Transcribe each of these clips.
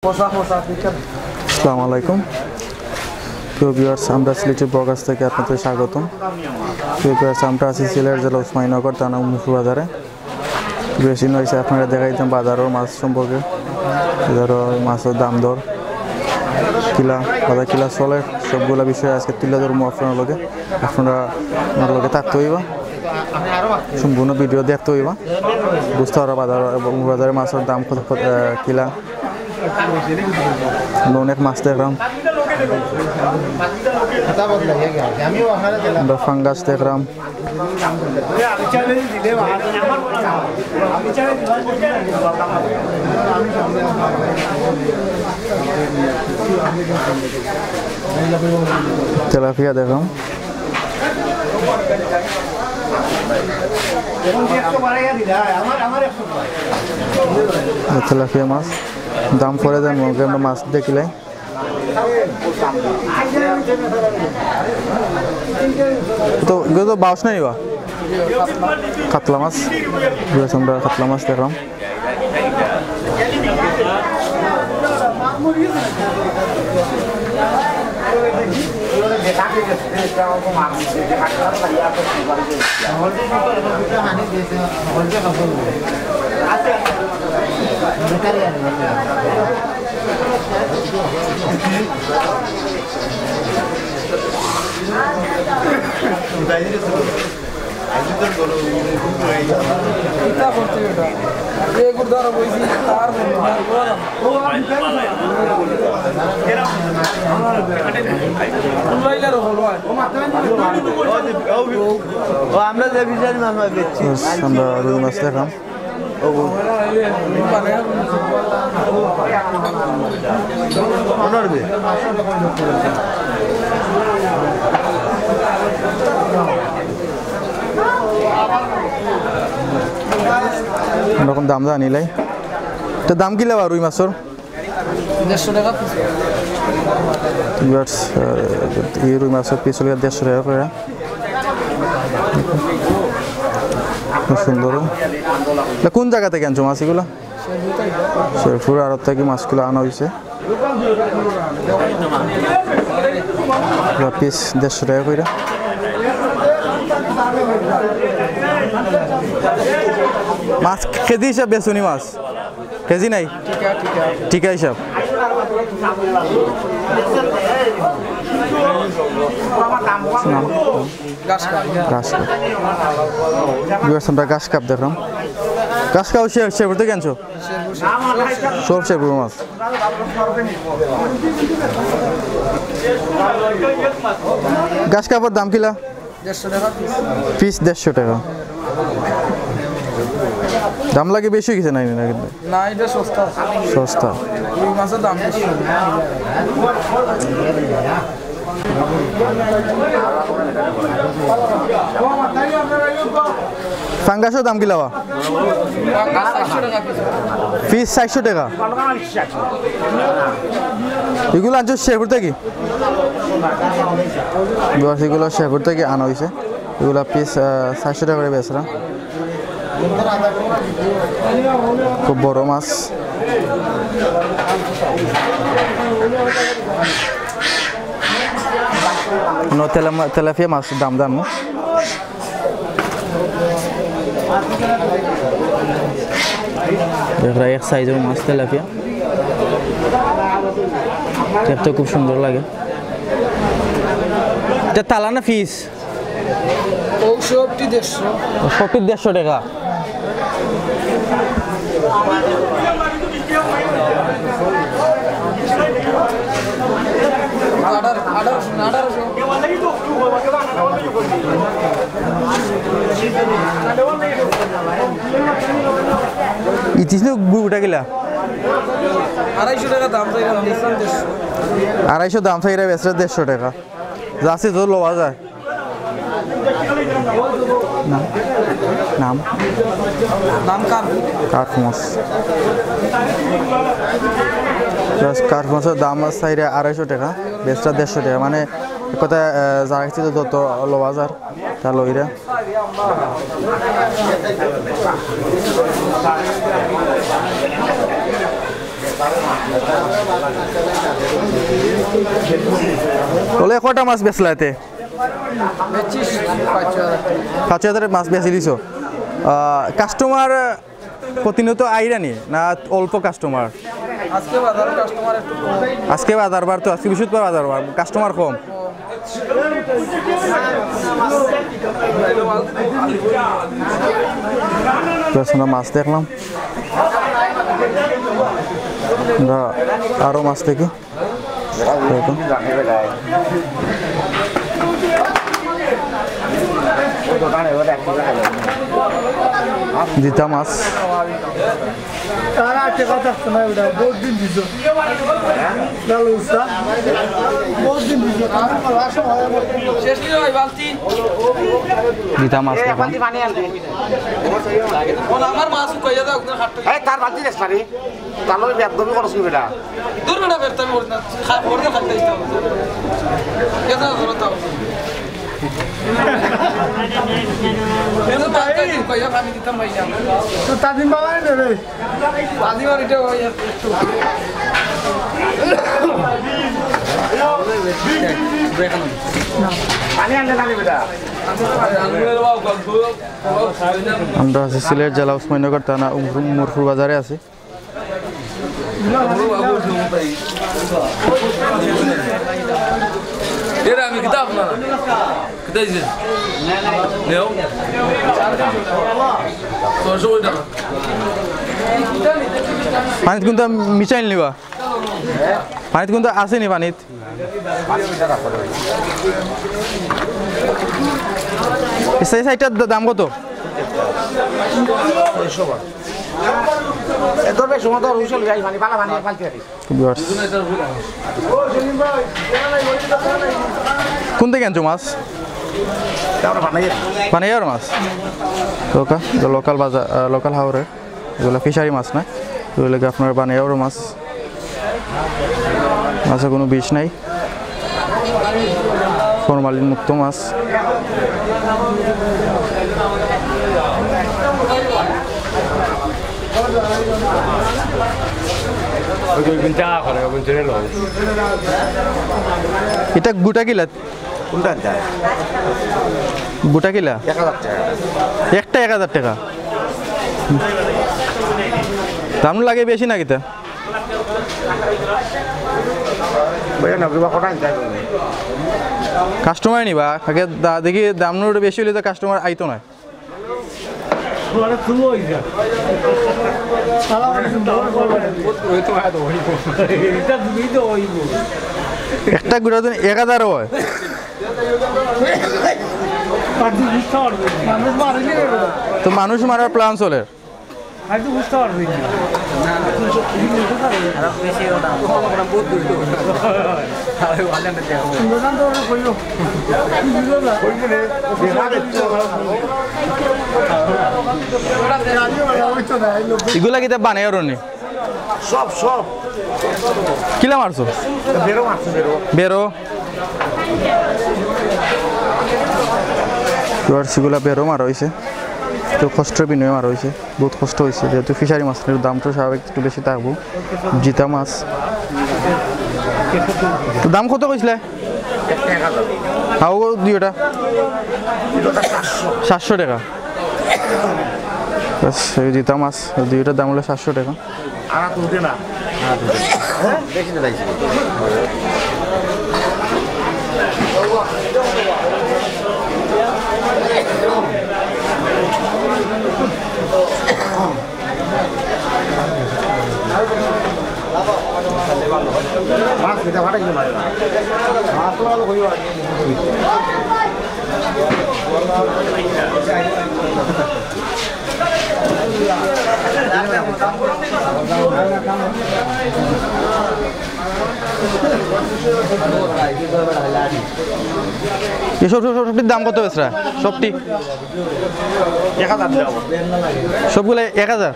আসসালামু আলাইকুম প্রিয় ভিউয়ার্স, আমরা সিলেটের বগাস থেকে আপনাদের স্বাগতম। প্রিয় ভিউয়ার্স, আমরা আছি সিলেট জেলা উসমানীনগর থানা মুফু বাজারে। বেশি নয়েছে আপনারা দেখাইতাম বাজারের মাছ সম্পর্কে, ধরো মাছের দাম দর কিলা বাজার কিলা চলে সবগুলা বিষয়ে আজকে তুলে ধরবো আপনার লগে। আপনারা আমার লগে থাকতে হইবা, সম্পূর্ণ ভিডিও দেখতে হইবা, বুঝতে পারো বাজারে মাছের দাম কত কিলা। অনেক মাছ দেখলাম, ফাঙ্গাস দেখলাম, তেলাপিয়া দেখলাম, তেলাপিয়া মাছ দাম পরে দেন আমরা মাছ দেখিলাই। তো বাউস নাই বা কাতলা মাছ, আমরা কাতলা মাছ দেখলাম। আমরা রুই মাছ দেখলাম, এরকম দাম দা নিলাই। এটা দাম কি লেবা রুই মাছের? 150 টাকা। এই রুই মাছের পিস হলে 150 টাকা করে। খুব সুন্দর। কোন জায়গা থেকে আনছো মাছ এগুলো? শেরপুর আড়ত থেকে মাছগুলো আনা হয়েছে, পিস 150 টাকা করে। মাছ কেজি হিসাব বেচুনি, মাছ কেজি নাই, টিকা হিসাব। আমরা ঘাস কাপ দেখলাম, ঘাস কাপ শেরপুর থেকে আনছো? সব শেরপুর মাছ। ঘাস কাপের দাম কিলা? 150 টাকা পিস 150 টাকা। দাম লাগে বেশি কিছু নাই না, কিন্তু না, এটা সস্তা সস্তা। রুই মাছের দাম বেশি। ফাঙ্গাসের দাম কি লাবা? পিস 400 টাকা। এগুলো আনছো শেরপুর থেকে? এগুলো শেরপুর থেকে আনা হয়েছে, এগুলো পিস 400 টাকা করে বেচরা। খুব বড় মাছ। তেলাপিয়া মাছ দাম দাম এক সাইজের মাছ তেলাপিয়া, দেখতে খুব সুন্দর লাগে। এটা তালা না ফিস? সবটি 150 টাকা। ইতিস গুড়টা গেলা 250 টাকা দাম চাইলাম, 250 দাম চাইরা বেচরা 150 টাকা। যাচ্ছে তো লওয়া যায়। নাম কাঠ মাছ, কাঠ মাছের দাম চাইরা 250 টাকা, বেচরা 150 টাকা। মানে কথা যারা কিছু যত লওয়া যায় তা লইরা। বলে কটা মাছ বেচলা এতে? 5,000 মাছ বেচে দিছ। কাস্টমার প্রতিনিয়ত আইরানি না অল্প কাস্টমার? আজকে বাজার বার তো, আজকে বৃহস্পতিবার বাজার বার, কাস্টমার কম। মাছ দেখলাম, আরো মাছ দেখি। জিতা মাছ জিতা মাছ তার বালতি দেশ পারি তার লগে একদমই খরচ করবে না দূর বেটা বেরতে হবে না খাওয়ার খাইতে কেন করতে হবে এটা তাই কইয়া পানি দিতাম ভাই তো তাদিন বাবা রে তাদিন আর এটা ভাই একটু পানি আনতে না বেটা আমরা আছি সিলেট জেলা উসমানীনগর থানা মুরফুর বাজারে আছি। এরা আমি কিতাব না কিতাব দিছেন নেও 400 টাকা পানিত কিন্তু মিশাইল নিবা, পানিত কিন্তু আসেনি পানিত। সেই সাইডটার দাম কত? কোন থেকে আনছো মাছ? বানাইয়ার মাছ লোকাল বাজার, লোকাল হাওরের এগুলো ফিশারি মাছ না, এগুলোকে আপনার বানাইয়ার মাছ। মাছে কোনো বিষ নাই, ফরমালিন মুক্ত মাছ। এটা গোটা কিলা? গোটা কিলা? একটা 1,000 টাকা দাম লাগে বেশি না কিতা? কাস্টমার নিবা আগে দেখি দাম বেশি হলে তো কাস্টমার আইতো না। একটা গুড়া দিন 1,000 হয়। তো মানুষ মারার প্ল্যান চলে। এগুলা কিতা বানাই আর সব সব কিলা মারছো? বেরো সেগুলা বেরো মারা হয়েছে, তো কষ্টের বিনিময়ে মারা হয়েছে, বহুত কষ্ট হয়েছে যেহেতু ফিশারি মাছের দামটা স্বাভাবিক একটু বেশি থাকবো। জিতা মাছ দাম কত কইছিলে? হাও দুইটা 700 টাকা। জিতা মাছ দুইটার দাম হলো 700 টাকা। মাছ খেতে পারে কি মাছ এসব সবটির দাম কত বেচরা? সবটি 1,000 সবগুলো 1,000।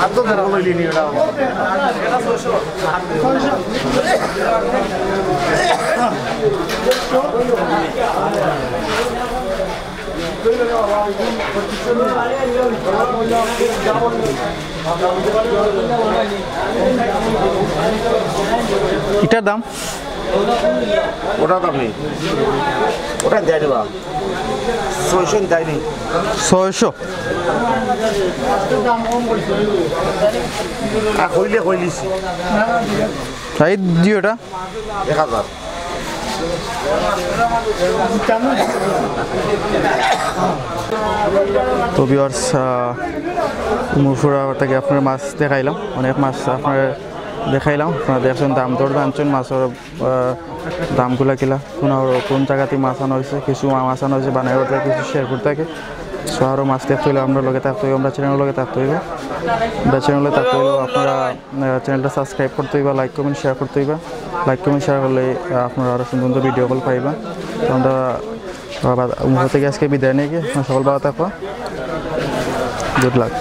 আর তো ধরা বলি নি এটা এটার দাম ওটা দাম নেই ওটা দেয় দেবা 600 দেয়নি 600 হইলিস তাই জিওটা 1000 তো ভিউয়ার্স মুরফুরা থেকে আপনার মাছ দেখাইলাম অনেক মাছ আপনার দেখাইলাম আপনারা দেখছেন দাম দর জানছেন মাছের দামগুলা কিলা কোন জায়গাতে মাছ আনা হয়েছে কিছু মাছ আনা হয়েছে বানাই করতে কিছু শেয়ারপুর থেকে সো আরও মাছ দেখতে হইলে আমরা লগে থাকতে হইব আমরা চ্যানেলের লগে থাকতে হইব আমরা চ্যানেলে থাকতে হইলেও আপনারা চ্যানেলটা সাবস্ক্রাইব করতে হইবা লাইক কমেন্ট শেয়ার করতে হইবা লাইক কমেন্ট শেয়ার করলে আপনারা আরও সুন্দর সুন্দর ভিডিও কল পাইবা তো আমরা থেকে আজকে বিদায় নিয়ে গিয়ে সকল ভালো থাকবা গুড লাক